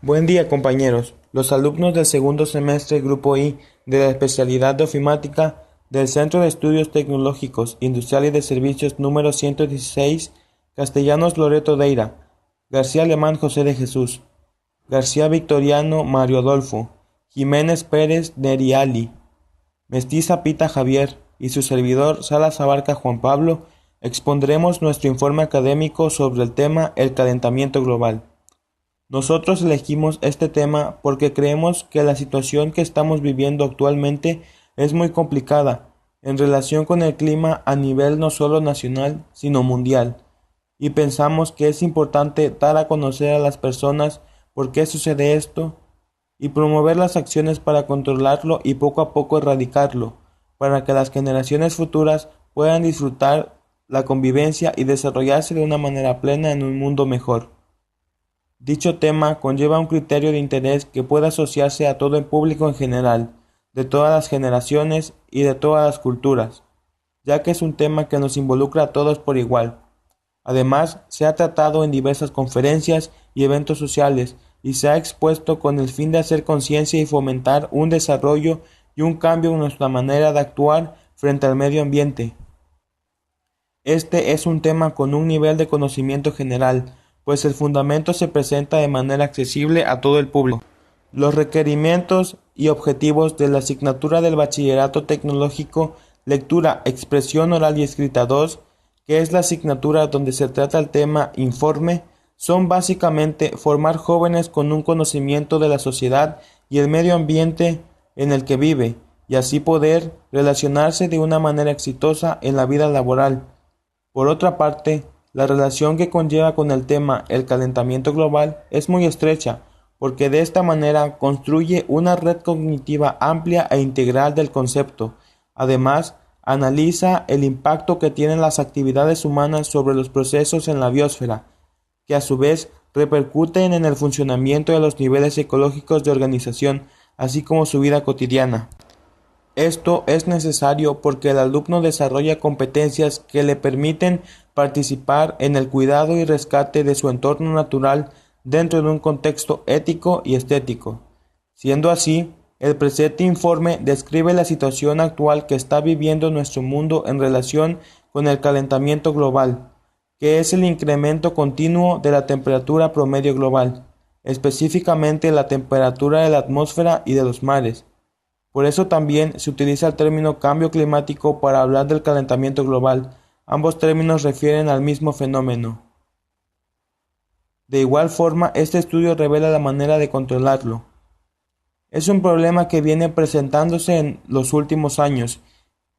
Buen día, compañeros. Los alumnos del segundo semestre Grupo I de la especialidad de Ofimática del Centro de Estudios Tecnológicos, Industriales y de Servicios número 116, Castellanos Loreto Deira, García Alemán José de Jesús, García Victoriano Mario Adolfo, Jiménez Pérez Neriali, Mestiza Pita Javier y su servidor Salas Abarca Juan Pablo expondremos nuestro informe académico sobre el tema el calentamiento global. Nosotros elegimos este tema porque creemos que la situación que estamos viviendo actualmente es muy complicada en relación con el clima a nivel no solo nacional, sino mundial, y pensamos que es importante dar a conocer a las personas por qué sucede esto y promover las acciones para controlarlo y poco a poco erradicarlo, para que las generaciones futuras puedan disfrutar la convivencia y desarrollarse de una manera plena en un mundo mejor. Dicho tema conlleva un criterio de interés que puede asociarse a todo el público en general, de todas las generaciones y de todas las culturas, ya que es un tema que nos involucra a todos por igual. Además, se ha tratado en diversas conferencias y eventos sociales y se ha expuesto con el fin de hacer conciencia y fomentar un desarrollo y un cambio en nuestra manera de actuar frente al medio ambiente. Este es un tema con un nivel de conocimiento general, pues el fundamento se presenta de manera accesible a todo el público. Los requerimientos y objetivos de la asignatura del Bachillerato Tecnológico Lectura, Expresión Oral y Escrita 2, que es la asignatura donde se trata el tema informe, son básicamente formar jóvenes con un conocimiento de la sociedad y el medio ambiente en el que vive, y así poder relacionarse de una manera exitosa en la vida laboral. Por otra parte, la relación que conlleva con el tema el calentamiento global es muy estrecha, porque de esta manera construye una red cognitiva amplia e integral del concepto. Además, analiza el impacto que tienen las actividades humanas sobre los procesos en la biosfera, que a su vez repercuten en el funcionamiento de los niveles ecológicos de organización, así como su vida cotidiana. Esto es necesario porque el alumno desarrolla competencias que le permiten participar en el cuidado y rescate de su entorno natural dentro de un contexto ético y estético. Siendo así, el presente informe describe la situación actual que está viviendo nuestro mundo en relación con el calentamiento global, que es el incremento continuo de la temperatura promedio global, específicamente la temperatura de la atmósfera y de los mares. Por eso también se utiliza el término cambio climático para hablar del calentamiento global. Ambos términos refieren al mismo fenómeno. De igual forma, este estudio revela la manera de controlarlo. Es un problema que viene presentándose en los últimos años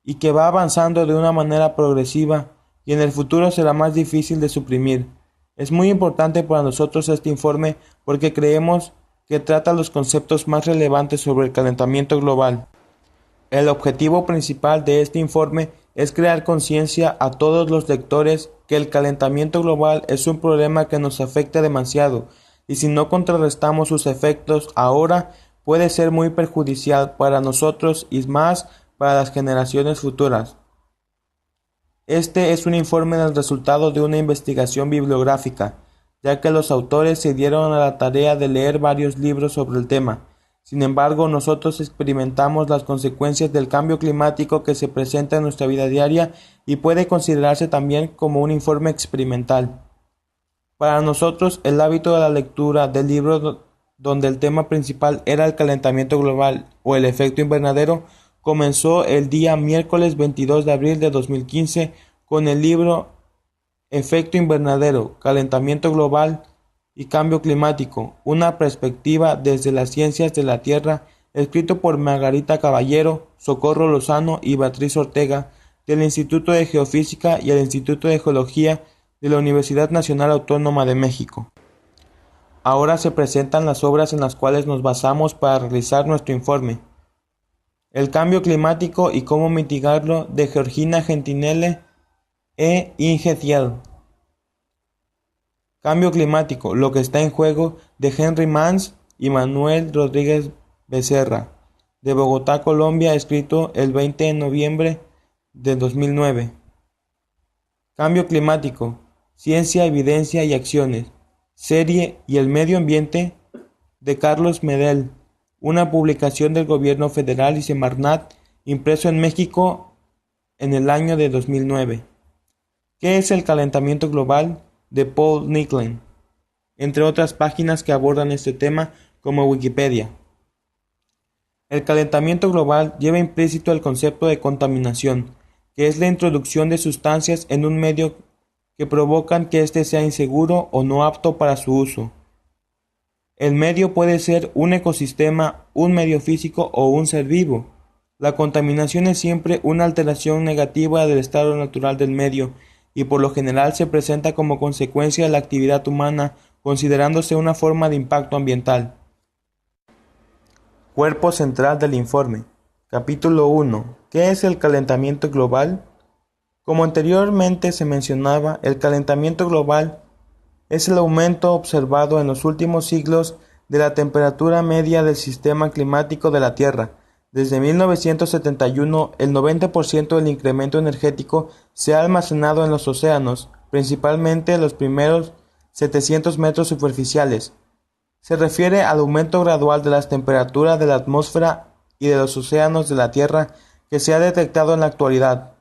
y que va avanzando de una manera progresiva y en el futuro será más difícil de suprimir. Es muy importante para nosotros este informe porque creemos que trata los conceptos más relevantes sobre el calentamiento global. El objetivo principal de este informe es crear conciencia a todos los lectores que el calentamiento global es un problema que nos afecta demasiado y si no contrarrestamos sus efectos ahora puede ser muy perjudicial para nosotros y más para las generaciones futuras. Este es un informe del resultado de una investigación bibliográfica, ya que los autores se dieron a la tarea de leer varios libros sobre el tema. Sin embargo, nosotros experimentamos las consecuencias del cambio climático que se presenta en nuestra vida diaria y puede considerarse también como un informe experimental. Para nosotros, el hábito de la lectura del libro donde el tema principal era el calentamiento global o el efecto invernadero comenzó el día miércoles 22 de abril de 2015 con el libro Efecto invernadero, calentamiento global y cambio climático, una perspectiva desde las ciencias de la Tierra, escrito por Margarita Caballero, Socorro Lozano y Beatriz Ortega, del Instituto de Geofísica y el Instituto de Geología de la Universidad Nacional Autónoma de México. Ahora se presentan las obras en las cuales nos basamos para realizar nuestro informe. El cambio climático y cómo mitigarlo, de Georgina Gentinelle e Inge Thiel. Cambio climático, lo que está en juego, de Henry Mans y Manuel Rodríguez Becerra, de Bogotá, Colombia, escrito el 20 de noviembre de 2009. Cambio climático, ciencia, evidencia y acciones. Serie y el medio ambiente, de Carlos Medel, una publicación del Gobierno Federal y Semarnat, impreso en México en el año de 2009. ¿Qué es el calentamiento global? De Paul Nicklin, entre otras páginas que abordan este tema como Wikipedia. El calentamiento global lleva implícito el concepto de contaminación, que es la introducción de sustancias en un medio que provocan que éste sea inseguro o no apto para su uso. El medio puede ser un ecosistema, un medio físico o un ser vivo. La contaminación es siempre una alteración negativa del estado natural del medio y por lo general se presenta como consecuencia de la actividad humana, considerándose una forma de impacto ambiental. Cuerpo central del informe. Capítulo 1. ¿Qué es el calentamiento global? Como anteriormente se mencionaba, el calentamiento global es el aumento observado en los últimos siglos de la temperatura media del sistema climático de la Tierra. Desde 1971, el 90% del incremento energético se ha almacenado en los océanos, principalmente en los primeros 700 metros superficiales. Se refiere al aumento gradual de las temperaturas de la atmósfera y de los océanos de la Tierra que se ha detectado en la actualidad,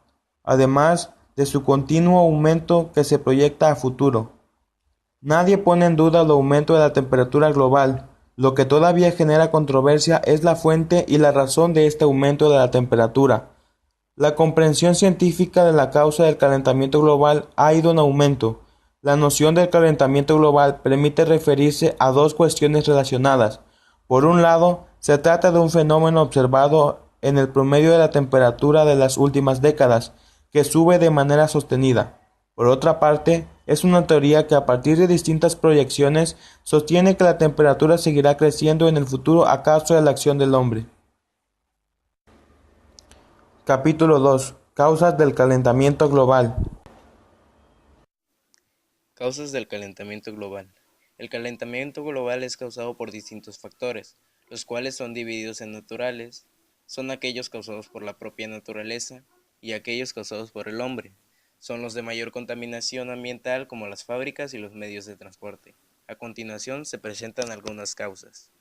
además de su continuo aumento que se proyecta a futuro. Nadie pone en duda el aumento de la temperatura global. Lo que todavía genera controversia es la fuente y la razón de este aumento de la temperatura. La comprensión científica de la causa del calentamiento global ha ido en aumento. La noción del calentamiento global permite referirse a dos cuestiones relacionadas. Por un lado, se trata de un fenómeno observado en el promedio de la temperatura de las últimas décadas, que sube de manera sostenida. Por otra parte, es una teoría que a partir de distintas proyecciones sostiene que la temperatura seguirá creciendo en el futuro a causa de la acción del hombre. Capítulo 2. Causas del calentamiento global. Causas del calentamiento global. El calentamiento global es causado por distintos factores, los cuales son divididos en naturales, son aquellos causados por la propia naturaleza y aquellos causados por el hombre. Son los de mayor contaminación ambiental como las fábricas y los medios de transporte. A continuación se presentan algunas causas.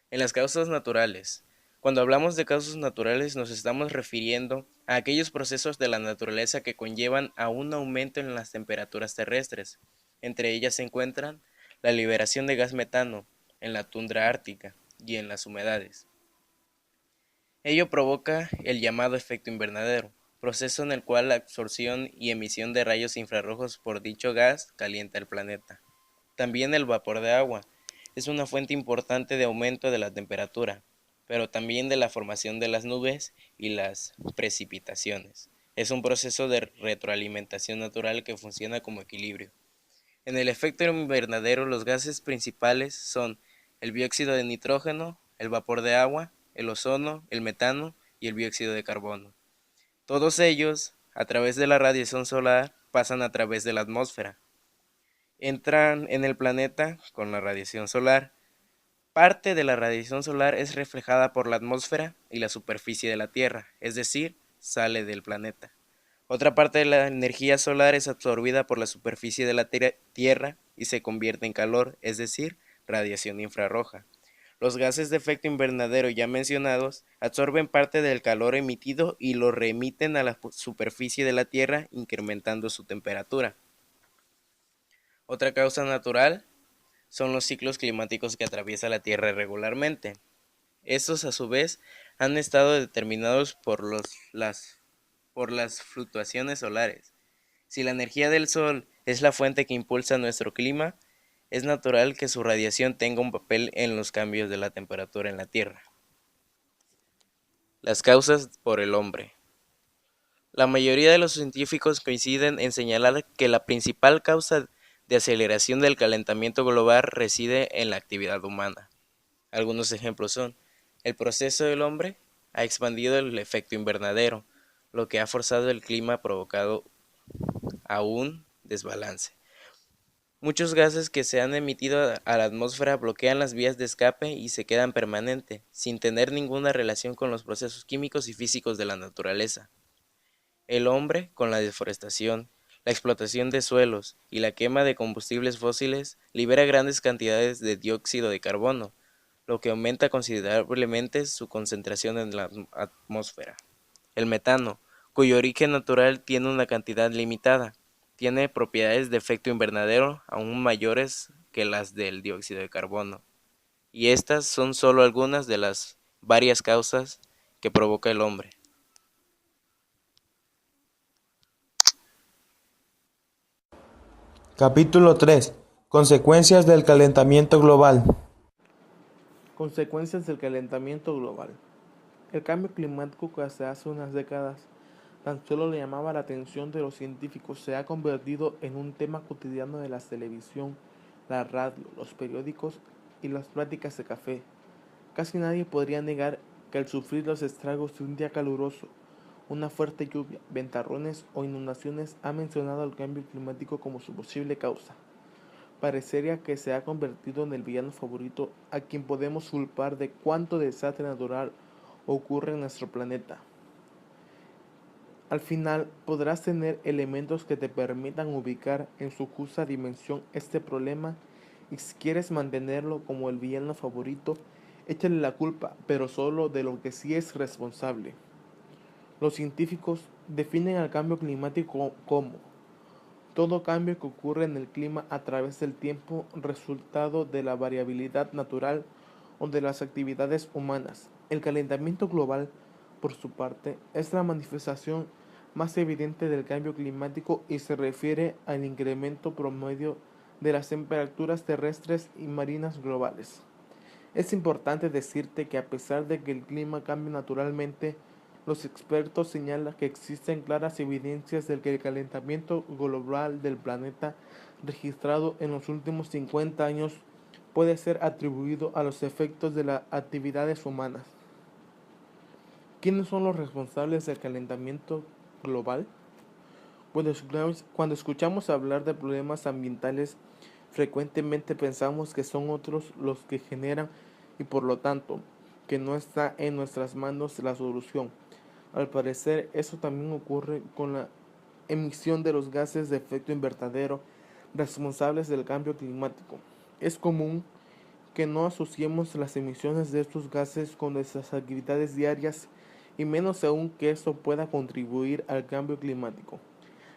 En las causas naturales. Cuando hablamos de causas naturales nos estamos refiriendo a aquellos procesos de la naturaleza que conllevan a un aumento en las temperaturas terrestres. Entre ellas se encuentran la liberación de gas metano en la tundra ártica y en las humedades. Ello provoca el llamado efecto invernadero, proceso en el cual la absorción y emisión de rayos infrarrojos por dicho gas calienta el planeta. También el vapor de agua es una fuente importante de aumento de la temperatura, pero también de la formación de las nubes y las precipitaciones. Es un proceso de retroalimentación natural que funciona como equilibrio. En el efecto invernadero, los gases principales son el dióxido de nitrógeno, el vapor de agua, el ozono, el metano y el dióxido de carbono. Todos ellos, a través de la radiación solar, pasan a través de la atmósfera. Entran en el planeta con la radiación solar. Parte de la radiación solar es reflejada por la atmósfera y la superficie de la Tierra, es decir, sale del planeta. Otra parte de la energía solar es absorbida por la superficie de la Tierra y se convierte en calor, es decir, radiación infrarroja. Los gases de efecto invernadero ya mencionados absorben parte del calor emitido y lo remiten a la superficie de la Tierra, incrementando su temperatura. Otra causa natural son los ciclos climáticos que atraviesa la Tierra regularmente. Estos, a su vez, han estado determinados por las fluctuaciones solares. Si la energía del Sol es la fuente que impulsa nuestro clima, es natural que su radiación tenga un papel en los cambios de la temperatura en la Tierra. Las causas por el hombre. La mayoría de los científicos coinciden en señalar que la principal causa de aceleración del calentamiento global reside en la actividad humana. Algunos ejemplos son: el proceso del hombre ha expandido el efecto invernadero, lo que ha forzado el clima provocado a un desbalance. Muchos gases que se han emitido a la atmósfera bloquean las vías de escape y se quedan permanentes, sin tener ninguna relación con los procesos químicos y físicos de la naturaleza. El hombre con la deforestación, La explotación de suelos y la quema de combustibles fósiles libera grandes cantidades de dióxido de carbono, lo que aumenta considerablemente su concentración en la atmósfera. El metano, cuyo origen natural tiene una cantidad limitada, tiene propiedades de efecto invernadero aún mayores que las del dióxido de carbono, y estas son solo algunas de las varias causas que provoca el hombre. Capítulo 3. Consecuencias del calentamiento global. Consecuencias del calentamiento global. El cambio climático que hasta hace unas décadas tan solo le llamaba la atención de los científicos se ha convertido en un tema cotidiano de la televisión, la radio, los periódicos y las pláticas de café. Casi nadie podría negar que al sufrir los estragos de un día caluroso, una fuerte lluvia, ventarrones o inundaciones ha mencionado el cambio climático como su posible causa. Parecería que se ha convertido en el villano favorito a quien podemos culpar de cuánto desastre natural ocurre en nuestro planeta. Al final, podrás tener elementos que te permitan ubicar en su justa dimensión este problema y si quieres mantenerlo como el villano favorito, échale la culpa, pero solo de lo que sí es responsable. Los científicos definen al cambio climático como todo cambio que ocurre en el clima a través del tiempo resultado de la variabilidad natural o de las actividades humanas. El calentamiento global, por su parte, es la manifestación más evidente del cambio climático y se refiere al incremento promedio de las temperaturas terrestres y marinas globales. Es importante decirte que a pesar de que el clima cambie naturalmente, los expertos señalan que existen claras evidencias de que el calentamiento global del planeta registrado en los últimos 50 años puede ser atribuido a los efectos de las actividades humanas. ¿Quiénes son los responsables del calentamiento global? Cuando escuchamos hablar de problemas ambientales, frecuentemente pensamos que son otros los que generan y por lo tanto que no está en nuestras manos la solución. Al parecer, eso también ocurre con la emisión de los gases de efecto invernadero responsables del cambio climático. Es común que no asociemos las emisiones de estos gases con nuestras actividades diarias y menos aún que esto pueda contribuir al cambio climático.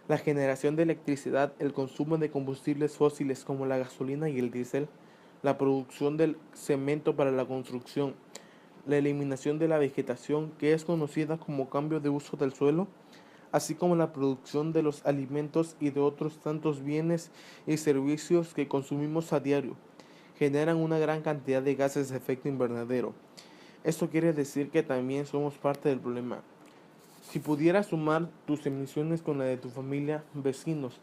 La generación de electricidad, el consumo de combustibles fósiles como la gasolina y el diésel, la producción del cemento para la construcción, la eliminación de la vegetación que es conocida como cambio de uso del suelo, así como la producción de los alimentos y de otros tantos bienes y servicios que consumimos a diario, generan una gran cantidad de gases de efecto invernadero. Esto quiere decir que también somos parte del problema. Si pudieras sumar tus emisiones con la de tu familia, vecinos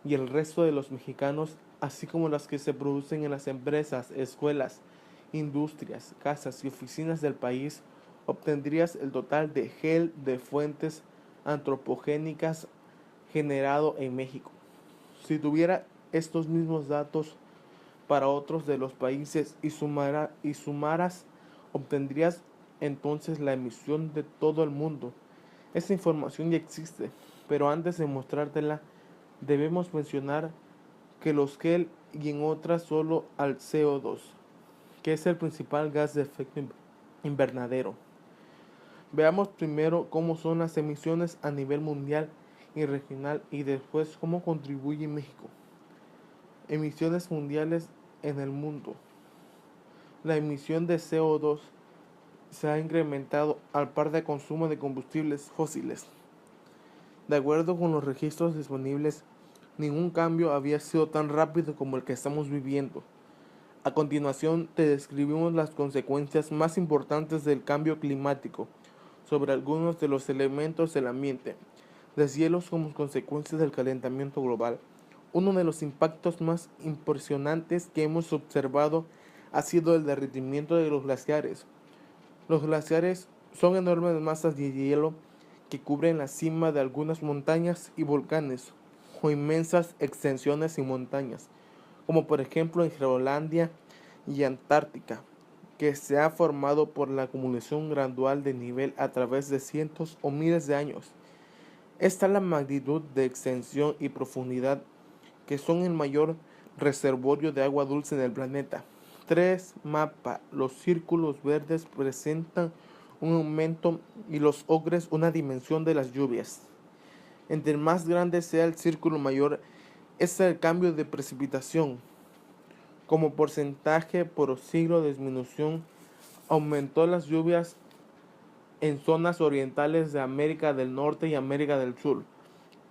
y el resto de los mexicanos, así como las que se producen en las empresas, escuelas, industrias, casas y oficinas del país, obtendrías el total de gel de fuentes antropogénicas generado en México. Si tuviera estos mismos datos para otros de los países y sumaras, obtendrías entonces la emisión de todo el mundo. Esta información ya existe, pero antes de mostrártela, debemos mencionar que los gel y en otras solo al CO2, que es el principal gas de efecto invernadero. Veamos primero cómo son las emisiones a nivel mundial y regional y después cómo contribuye México. Emisiones mundiales en el mundo. La emisión de CO2 se ha incrementado al par de consumo de combustibles fósiles. De acuerdo con los registros disponibles, ningún cambio había sido tan rápido como el que estamos viviendo. A continuación, te describimos las consecuencias más importantes del cambio climático sobre algunos de los elementos del ambiente. Deshielos como consecuencias del calentamiento global. Uno de los impactos más impresionantes que hemos observado ha sido el derretimiento de los glaciares. Los glaciares son enormes masas de hielo que cubren la cima de algunas montañas y volcanes, o inmensas extensiones y montañas, como por ejemplo en Groenlandia y Antártica, que se ha formado por la acumulación gradual de nivel a través de cientos o miles de años. Esta es la magnitud de extensión y profundidad que son el mayor reservorio de agua dulce en el planeta. 3 mapa. Los círculos verdes presentan un aumento y los ocres una disminución de las lluvias. Entre más grande sea el círculo, mayor es el cambio de precipitación. Como porcentaje por siglo de disminución, aumentó las lluvias en zonas orientales de América del Norte y América del Sur,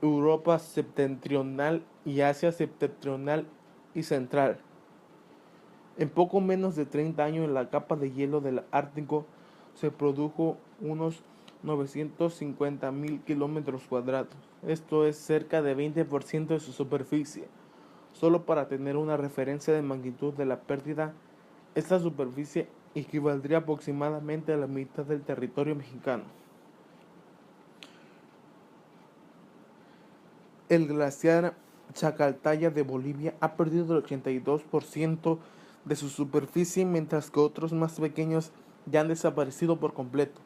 Europa septentrional y Asia septentrional y central. En poco menos de 30 años, en la capa de hielo del Ártico se produjo unos 950.000 kilómetros cuadrados. Esto es cerca de 20% de su superficie. Solo para tener una referencia de magnitud de la pérdida, esta superficie equivaldría aproximadamente a la mitad del territorio mexicano. El glaciar Chacaltaya de Bolivia ha perdido el 82% de su superficie, mientras que otros más pequeños ya han desaparecido por completo.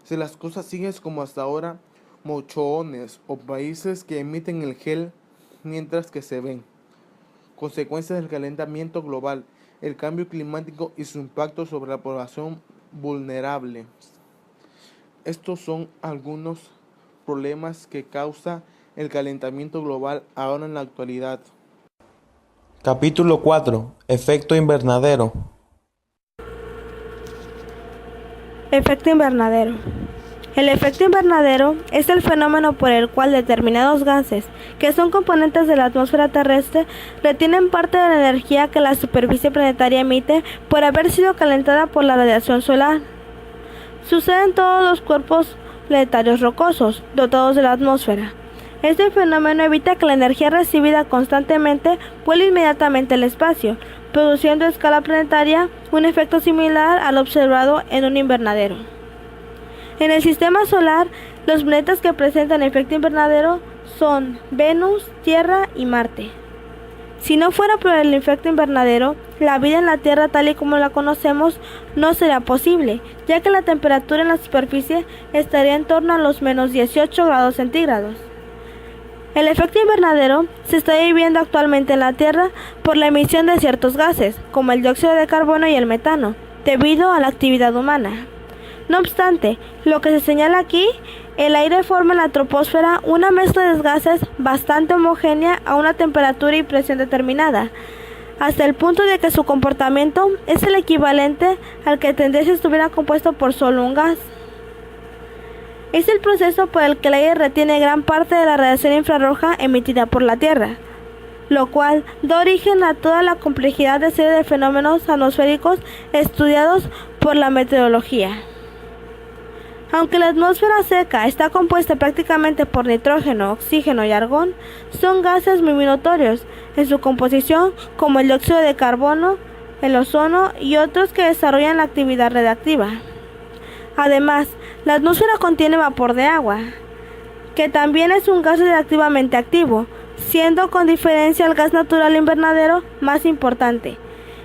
Si las cosas siguen como hasta ahora, mochones o países que emiten el gel mientras que se ven. Consecuencias del calentamiento global, el cambio climático y su impacto sobre la población vulnerable. Estos son algunos problemas que causa el calentamiento global ahora en la actualidad. Capítulo 4. Efecto invernadero. Efecto invernadero. El efecto invernadero es el fenómeno por el cual determinados gases, que son componentes de la atmósfera terrestre, retienen parte de la energía que la superficie planetaria emite por haber sido calentada por la radiación solar. Sucede en todos los cuerpos planetarios rocosos, dotados de la atmósfera. Este fenómeno evita que la energía recibida constantemente vuele inmediatamente al espacio, produciendo a escala planetaria un efecto similar al observado en un invernadero. En el sistema solar, los planetas que presentan efecto invernadero son Venus, Tierra y Marte. Si no fuera por el efecto invernadero, la vida en la Tierra tal y como la conocemos no sería posible, ya que la temperatura en la superficie estaría en torno a los menos 18 grados centígrados. El efecto invernadero se está viviendo actualmente en la Tierra por la emisión de ciertos gases, como el dióxido de carbono y el metano, debido a la actividad humana. No obstante, lo que se señala aquí, el aire forma en la troposfera una mezcla de gases bastante homogénea a una temperatura y presión determinada, hasta el punto de que su comportamiento es el equivalente al que tendría si estuviera compuesto por solo un gas. Es el proceso por el que el aire retiene gran parte de la radiación infrarroja emitida por la Tierra, lo cual da origen a toda la complejidad de serie de fenómenos atmosféricos estudiados por la meteorología. Aunque la atmósfera seca está compuesta prácticamente por nitrógeno, oxígeno y argón, son gases muy notorios en su composición, como el dióxido de carbono, el ozono y otros que desarrollan la actividad radiactiva. Además, la atmósfera contiene vapor de agua, que también es un gas radiactivamente activo, siendo con diferencia el gas natural invernadero más importante.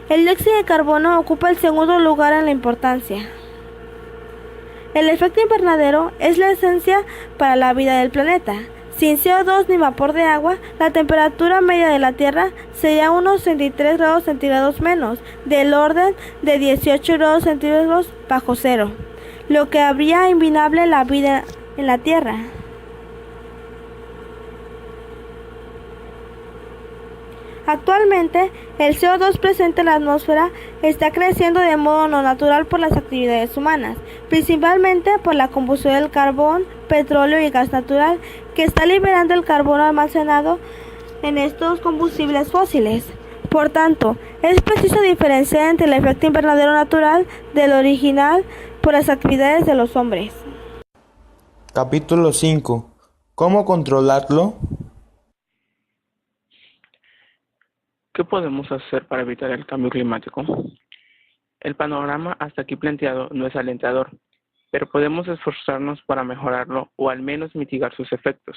El dióxido de carbono ocupa el segundo lugar en la importancia. El efecto invernadero es la esencia para la vida del planeta. Sin CO2 ni vapor de agua, la temperatura media de la Tierra sería unos 63 grados centígrados menos, del orden de 18 grados centígrados bajo cero, lo que habría inviable la vida en la Tierra. Actualmente, el CO2 presente en la atmósfera está creciendo de modo no natural por las actividades humanas, principalmente por la combustión del carbón, petróleo y gas natural, que está liberando el carbono almacenado en estos combustibles fósiles. Por tanto, es preciso diferenciar entre el efecto invernadero natural del original por las actividades de los hombres. Capítulo 5. ¿Cómo controlarlo? ¿Qué podemos hacer para evitar el cambio climático? El panorama hasta aquí planteado no es alentador, pero podemos esforzarnos para mejorarlo o al menos mitigar sus efectos.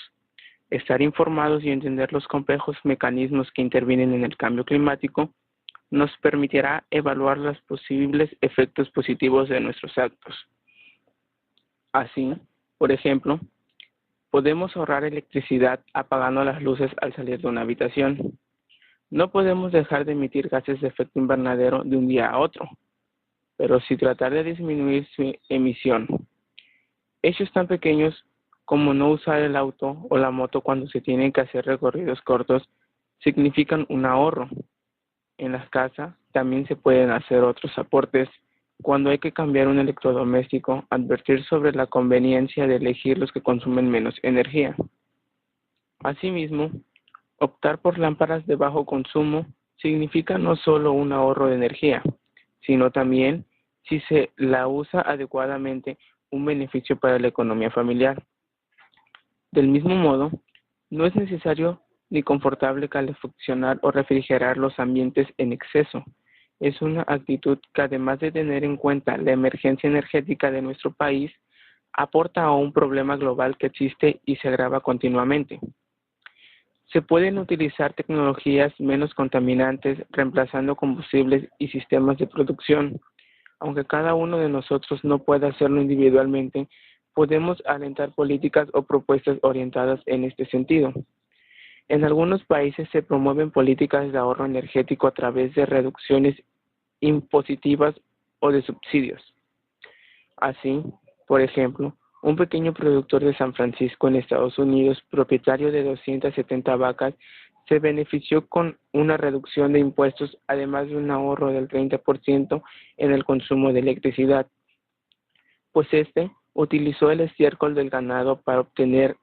Estar informados y entender los complejos mecanismos que intervienen en el cambio climático nos permitirá evaluar los posibles efectos positivos de nuestros actos. Así, por ejemplo, Podemos ahorrar electricidad apagando las luces al salir de una habitación. No podemos dejar de emitir gases de efecto invernadero de un día a otro, pero sí tratar de disminuir su emisión. Hechos tan pequeños como no usar el auto o la moto cuando se tienen que hacer recorridos cortos significan un ahorro. En las casas también se pueden hacer otros aportes. Cuando hay que cambiar un electrodoméstico, advertir sobre la conveniencia de elegir los que consumen menos energía. Asimismo, optar por lámparas de bajo consumo significa no solo un ahorro de energía, sino también, si se la usa adecuadamente, un beneficio para la economía familiar. Del mismo modo, no es necesario ni confortable calefaccionar o refrigerar los ambientes en exceso. Es una actitud que, además de tener en cuenta la emergencia energética de nuestro país, aporta a un problema global que existe y se agrava continuamente. Se pueden utilizar tecnologías menos contaminantes, reemplazando combustibles y sistemas de producción. Aunque cada uno de nosotros no pueda hacerlo individualmente, podemos alentar políticas o propuestas orientadas en este sentido. En algunos países se promueven políticas de ahorro energético a través de reducciones impositivas o de subsidios. Así, por ejemplo, un pequeño productor de San Francisco en Estados Unidos, propietario de 270 vacas, se benefició con una reducción de impuestos, además de un ahorro del 30% en el consumo de electricidad, pues utilizó el estiércol del ganado para obtener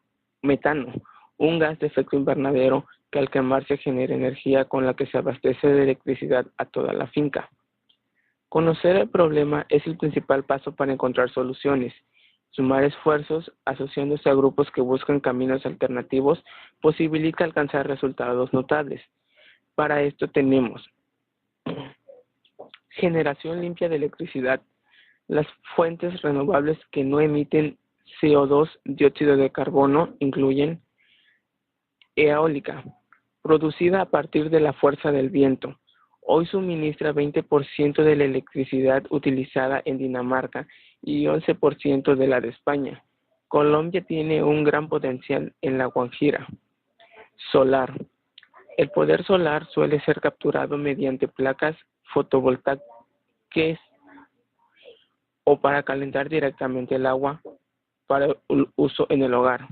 metano, un gas de efecto invernadero que al quemarse genera energía con la que se abastece de electricidad a toda la finca. Conocer el problema es el principal paso para encontrar soluciones. Sumar esfuerzos, asociándose a grupos que buscan caminos alternativos, posibilita alcanzar resultados notables. Para esto tenemos generación limpia de electricidad. Las fuentes renovables que no emiten CO2, dióxido de carbono, incluyen eólica, producida a partir de la fuerza del viento. Hoy suministra 20% de la electricidad utilizada en Dinamarca y 11% de la de España. Colombia tiene un gran potencial en La Guajira. Solar. El poder solar suele ser capturado mediante placas fotovoltaicas o para calentar directamente el agua para el uso en el hogar.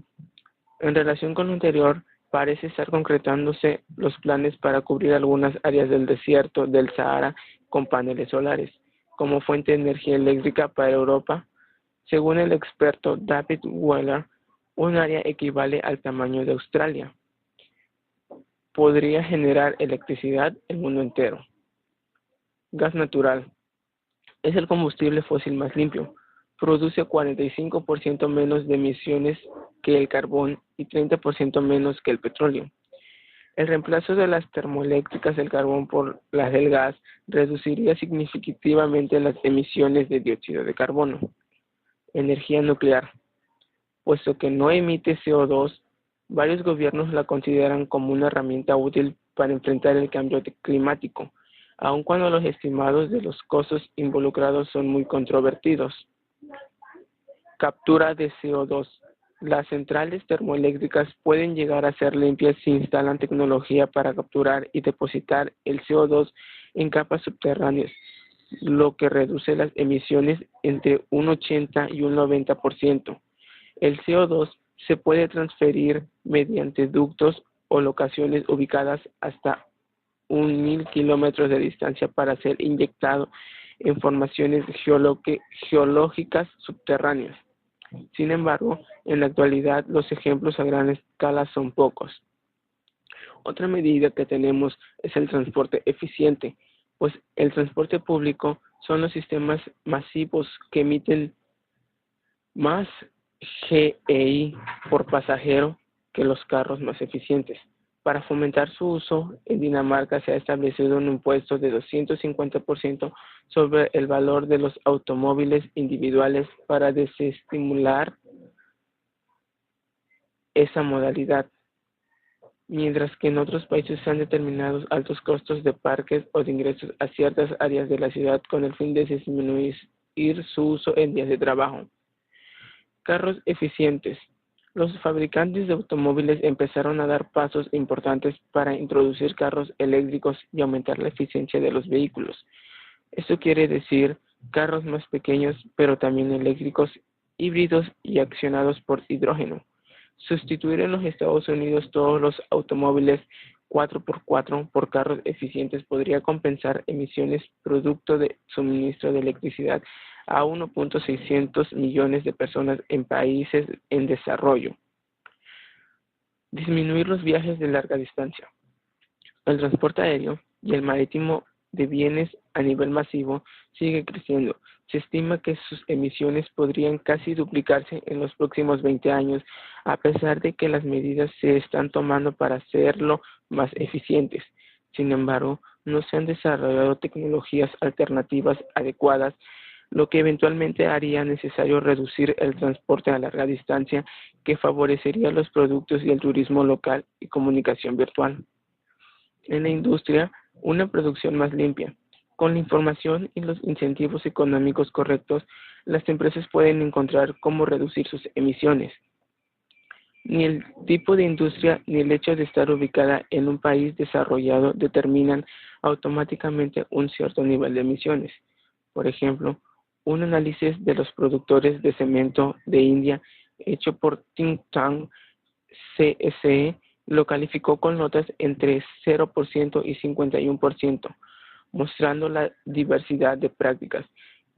En relación con lo anterior, parece estar concretándose los planes para cubrir algunas áreas del desierto del Sahara con paneles solares, como fuente de energía eléctrica para Europa. Según el experto David Weller, un área equivale al tamaño de Australia. Podría generar electricidad el mundo entero. Gas natural. Es el combustible fósil más limpio. Produce 45% menos de emisiones que el carbón y 30% menos que el petróleo. El reemplazo de las termoeléctricas del carbón por las del gas reduciría significativamente las emisiones de dióxido de carbono. Energía nuclear. Puesto que no emite CO2, varios gobiernos la consideran como una herramienta útil para enfrentar el cambio climático, aun cuando los estimados de los costos involucrados son muy controvertidos. Captura de CO2. Las centrales termoeléctricas pueden llegar a ser limpias si instalan tecnología para capturar y depositar el CO2 en capas subterráneas, lo que reduce las emisiones entre un 80 y un 90%. El CO2 se puede transferir mediante ductos o locaciones ubicadas hasta 1.000 kilómetros de distancia para ser inyectado en formaciones geológicas subterráneas. Sin embargo, en la actualidad los ejemplos a gran escala son pocos. Otra medida que tenemos es el transporte eficiente, pues el transporte público son los sistemas masivos que emiten más GEI por pasajero que los carros más eficientes. Para fomentar su uso, en Dinamarca se ha establecido un impuesto de 250% sobre el valor de los automóviles individuales para desestimular esa modalidad, mientras que en otros países se han determinado altos costos de parques o de ingresos a ciertas áreas de la ciudad con el fin de disminuir su uso en días de trabajo. Carros eficientes. Los fabricantes de automóviles empezaron a dar pasos importantes para introducir carros eléctricos y aumentar la eficiencia de los vehículos. Esto quiere decir carros más pequeños, pero también eléctricos, híbridos y accionados por hidrógeno. Sustituir en los Estados Unidos todos los automóviles 4x4 por carros eficientes podría compensar emisiones producto de suministro de electricidad a 1.600 millones de personas en países en desarrollo. Disminuir los viajes de larga distancia. El transporte aéreo y el marítimo de bienes a nivel masivo sigue creciendo. Se estima que sus emisiones podrían casi duplicarse en los próximos 20 años, a pesar de que las medidas se están tomando para hacerlo más eficientes. Sin embargo, no se han desarrollado tecnologías alternativas adecuadas, lo que eventualmente haría necesario reducir el transporte a larga distancia, que favorecería los productos y el turismo local y comunicación virtual. En la industria, una producción más limpia. Con la información y los incentivos económicos correctos, las empresas pueden encontrar cómo reducir sus emisiones. Ni el tipo de industria ni el hecho de estar ubicada en un país desarrollado determinan automáticamente un cierto nivel de emisiones. Por ejemplo, un análisis de los productores de cemento de India hecho por Think Tank CSE lo calificó con notas entre 0% y 51%, mostrando la diversidad de prácticas,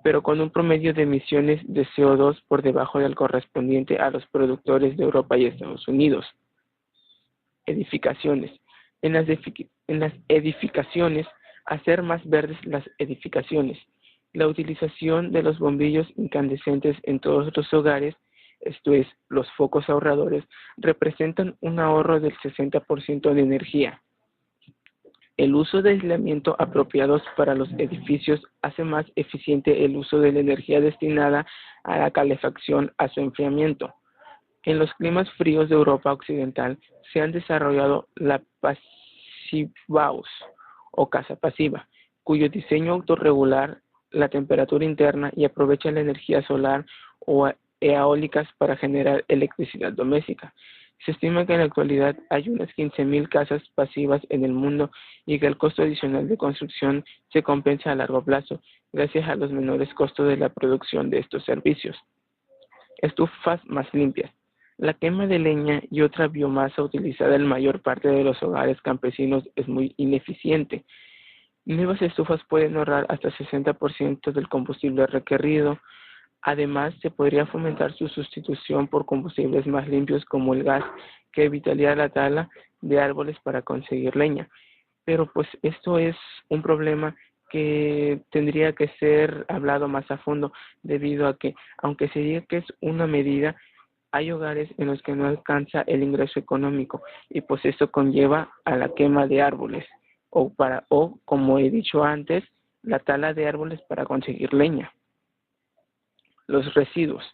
pero con un promedio de emisiones de CO2 por debajo del correspondiente a los productores de Europa y Estados Unidos. Edificaciones. En las edificaciones, hacer más verdes las edificaciones. La utilización de los bombillos incandescentes en todos los hogares, esto es, los focos ahorradores, representan un ahorro del 60% de energía. El uso de aislamiento apropiados para los edificios hace más eficiente el uso de la energía destinada a la calefacción a su enfriamiento. En los climas fríos de Europa Occidental se han desarrollado la Passivhaus o casa pasiva, cuyo diseño autorregular la temperatura interna y aprovecha la energía solar o eólicas para generar electricidad doméstica. Se estima que en la actualidad hay unas 15.000 casas pasivas en el mundo y que el costo adicional de construcción se compensa a largo plazo gracias a los menores costos de la producción de estos servicios. Estufas más limpias. La quema de leña y otra biomasa utilizada en mayor parte de los hogares campesinos es muy ineficiente. Nuevas estufas pueden ahorrar hasta 60% del combustible requerido. Además, se podría fomentar su sustitución por combustibles más limpios como el gas, que evitaría la tala de árboles para conseguir leña. Pero pues esto es un problema que tendría que ser hablado más a fondo, debido a que, aunque se diga que es una medida, hay hogares en los que no alcanza el ingreso económico y pues esto conlleva a la quema de árboles o como he dicho antes, la tala de árboles para conseguir leña. Los residuos.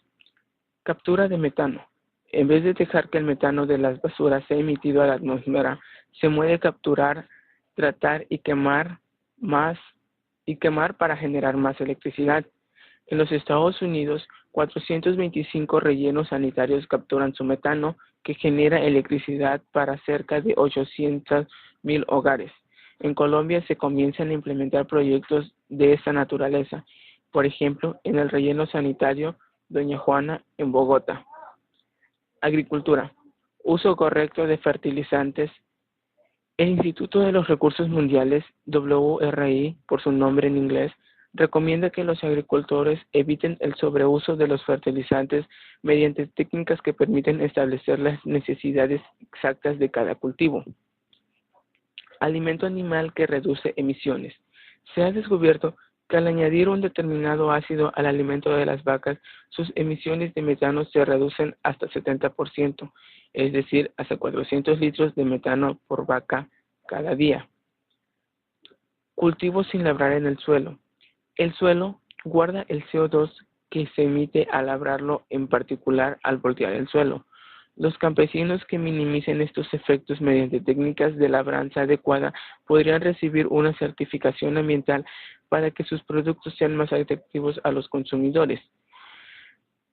Captura de metano. En vez de dejar que el metano de las basuras sea emitido a la atmósfera, se puede capturar, tratar y quemar para generar más electricidad. En los Estados Unidos, 425 rellenos sanitarios capturan su metano, que genera electricidad para cerca de 800.000 hogares. En Colombia se comienzan a implementar proyectos de esta naturaleza. Por ejemplo, en el relleno sanitario Doña Juana en Bogotá. Agricultura. Uso correcto de fertilizantes. El Instituto de los Recursos Mundiales, WRI, por su nombre en inglés, recomienda que los agricultores eviten el sobreuso de los fertilizantes mediante técnicas que permiten establecer las necesidades exactas de cada cultivo. Alimento animal que reduce emisiones. Se ha descubierto que al añadir un determinado ácido al alimento de las vacas, sus emisiones de metano se reducen hasta 70%, es decir, hasta 400 litros de metano por vaca cada día. Cultivos sin labrar en el suelo. El suelo guarda el CO2 que se emite al labrarlo, en particular al voltear el suelo. Los campesinos que minimicen estos efectos mediante técnicas de labranza adecuada podrían recibir una certificación ambiental para que sus productos sean más atractivos a los consumidores.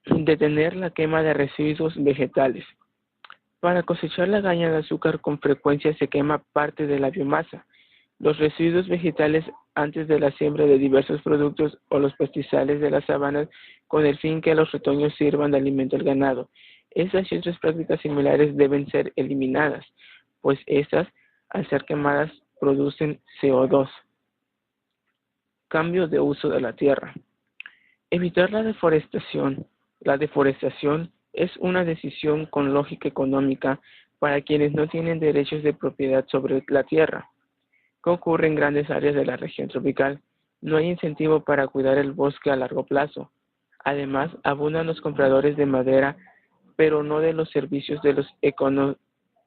Detener la quema de residuos vegetales. Para cosechar la caña de azúcar con frecuencia se quema parte de la biomasa, los residuos vegetales antes de la siembra de diversos productos o los pastizales de las sabanas con el fin que los retoños sirvan de alimento al ganado. Estas y otras prácticas similares deben ser eliminadas, pues estas, al ser quemadas, producen CO2. Cambio de uso de la tierra. Evitar la deforestación. La deforestación es una decisión con lógica económica para quienes no tienen derechos de propiedad sobre la tierra. ¿Qué ocurre en grandes áreas de la región tropical? No hay incentivo para cuidar el bosque a largo plazo. Además, abundan los compradores de madera, pero no de los servicios de los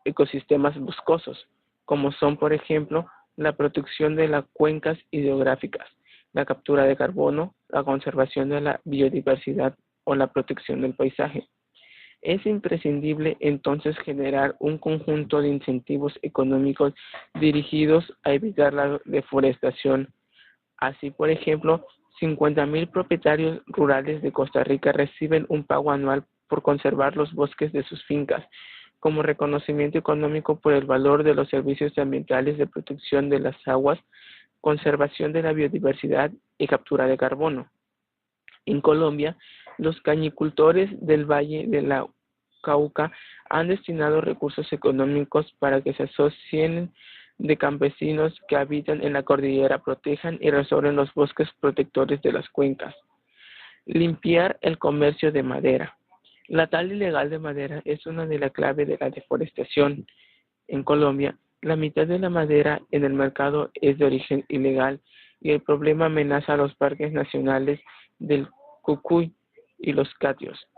ecosistemas boscosos, como son, por ejemplo, la protección de las cuencas hidrográficas, la captura de carbono, la conservación de la biodiversidad o la protección del paisaje. Es imprescindible entonces generar un conjunto de incentivos económicos dirigidos a evitar la deforestación. Así, por ejemplo, 50,000 propietarios rurales de Costa Rica reciben un pago anual por conservar los bosques de sus fincas, como reconocimiento económico por el valor de los servicios ambientales de protección de las aguas, conservación de la biodiversidad y captura de carbono. En Colombia, los cañicultores del Valle de la Cauca han destinado recursos económicos para que se asocien de campesinos que habitan en la cordillera, protejan y restauren los bosques protectores de las cuencas. Limpiar el comercio de madera. La tala ilegal de madera es una de las claves de la deforestación. En Colombia, la mitad de la madera en el mercado es de origen ilegal y el problema amenaza a los parques nacionales del Cucuy y los Catios.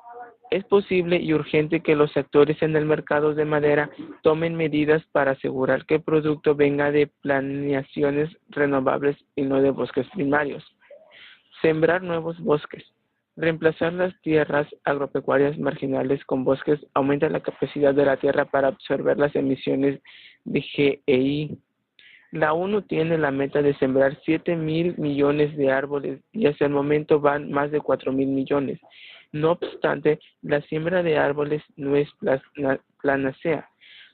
Es posible y urgente que los actores en el mercado de madera tomen medidas para asegurar que el producto venga de planeaciones renovables y no de bosques primarios. Sembrar nuevos bosques. Reemplazar las tierras agropecuarias marginales con bosques aumenta la capacidad de la tierra para absorber las emisiones de GEI. La ONU tiene la meta de sembrar 7,000 millones de árboles y hasta el momento van más de 4,000 millones. No obstante, la siembra de árboles no es panacea.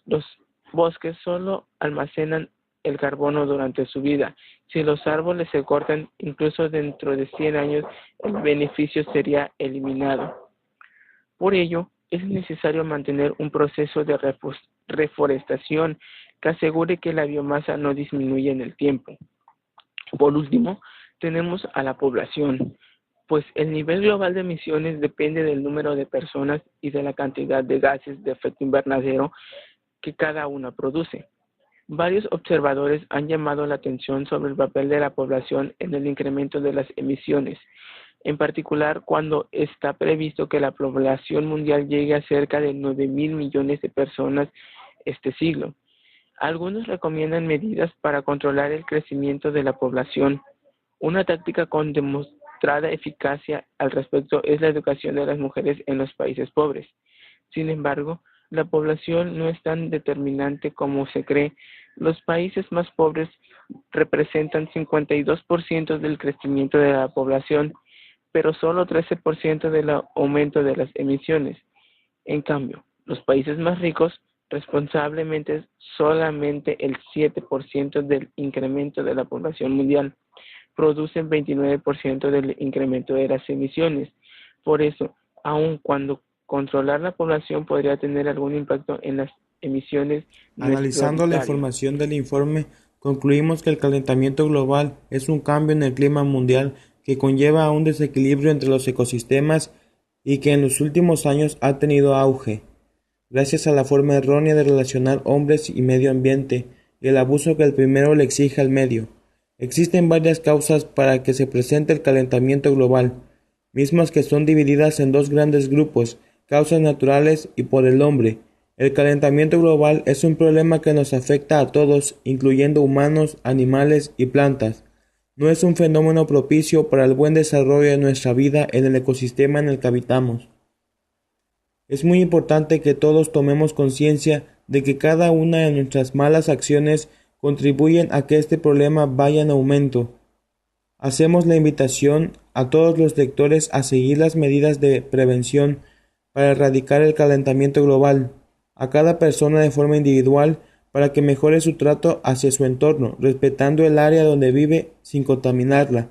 Los bosques solo almacenan el carbono durante su vida. Si los árboles se cortan, incluso dentro de 100 años, el beneficio sería eliminado. Por ello, es necesario mantener un proceso de reforestación que asegure que la biomasa no disminuya en el tiempo. Por último, tenemos a la población, pues el nivel global de emisiones depende del número de personas y de la cantidad de gases de efecto invernadero que cada una produce. Varios observadores han llamado la atención sobre el papel de la población en el incremento de las emisiones, en particular cuando está previsto que la población mundial llegue a cerca de 9,000 millones de personas este siglo. Algunos recomiendan medidas para controlar el crecimiento de la población. Una táctica con demostrada eficacia al respecto es la educación de las mujeres en los países pobres. Sin embargo, la población no es tan determinante como se cree. Los países más pobres representan 52% del crecimiento de la población, pero solo 13% del aumento de las emisiones. En cambio, los países más ricos responsablemente solamente el 7% del incremento de la población mundial, producen 29% del incremento de las emisiones. Por eso, aun cuando controlar la población podría tener algún impacto en las emisiones, no es Analizando la prioritario. información del informe, concluimos que el calentamiento global es un cambio en el clima mundial que conlleva a un desequilibrio entre los ecosistemas y que en los últimos años ha tenido auge, gracias a la forma errónea de relacionar hombres y medio ambiente y el abuso que el primero le exige al medio. Existen varias causas para que se presente el calentamiento global, mismas que son divididas en dos grandes grupos: causas naturales y por el hombre. El calentamiento global es un problema que nos afecta a todos, incluyendo humanos, animales y plantas. No es un fenómeno propicio para el buen desarrollo de nuestra vida en el ecosistema en el que habitamos. Es muy importante que todos tomemos conciencia de que cada una de nuestras malas acciones contribuyen a que este problema vaya en aumento. Hacemos la invitación a todos los lectores a seguir las medidas de prevención para erradicar el calentamiento global. a cada persona de forma individual para que mejore su trato hacia su entorno, respetando el área donde vive sin contaminarla